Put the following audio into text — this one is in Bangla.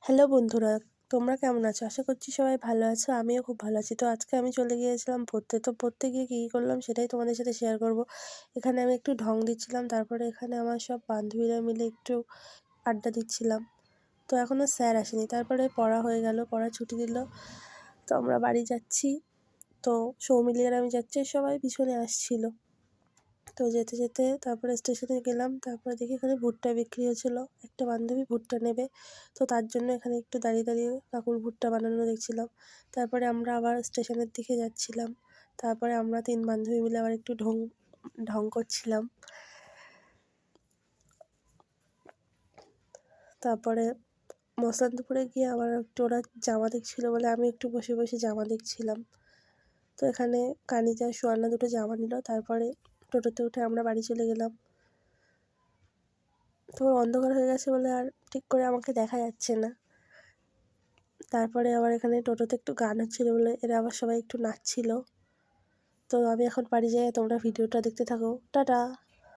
হ্যালো বন্ধুরা, তোমরা কেমন আছো? আশা করছি সবাই ভালো আছো। আমিও খুব ভালো আছি। তো আজকে আমি চলে গিয়েছিলাম পড়তে। তো পড়তে গিয়ে কী কী করলাম সেটাই তোমাদের সাথে শেয়ার করব। এখানে আমি একটু ঢং দিচ্ছিলাম, তারপরে এখানে আমার সব বান্ধবীরা মিলে একটু আড্ডা দিচ্ছিলাম। তো এখনও স্যার আসেনি, তারপরে পড়া হয়ে গেল, পড়া ছুটি দিল। তো আমরা বাড়ি যাচ্ছি। তো সৌমিলি আর আমি যাচ্ছি, সবাই পিছনে আসছিল। তো যেতে যেতে তারপরে স্টেশনে গেলাম, তারপরে দেখি এখানে ভুট্টা বিক্রি হচ্ছিলো। একটা বান্ধবী ভুট্টা নেবে, তো তার জন্য এখানে একটু দাঁড়িয়ে দাঁড়িয়ে কাকুর ভুট্টা বানানো দেখছিলাম। তারপরে আমরা আবার স্টেশনের দিকে যাচ্ছিলাম। তারপরে আমরা 3 বান্ধবী মিলে আবার একটু ঢং করছিলাম। তারপরে মসলানপুরে গিয়ে আবার একটু ওরা জামা দেখছিলো বলে আমি একটু বসে বসে জামা দেখছিলাম। তো এখানে কানিজা সুয়ান্না দুটো জামা নিল, তারপরে টোটোতে উঠে আমরা বাড়ি চলে গেলাম। তো অন্ধকার হয়ে গেছে বলে আর ঠিক করে আমাকে দেখা যাচ্ছে না। তারপরে আবার এখানে টোটোতে একটু গান হচ্ছিলো বলে এরা আবার সবাই একটু নাচছিল। তো আমি এখন বাড়ি যাই, তোমরা ভিডিওটা দেখতে থাকো। টাটা।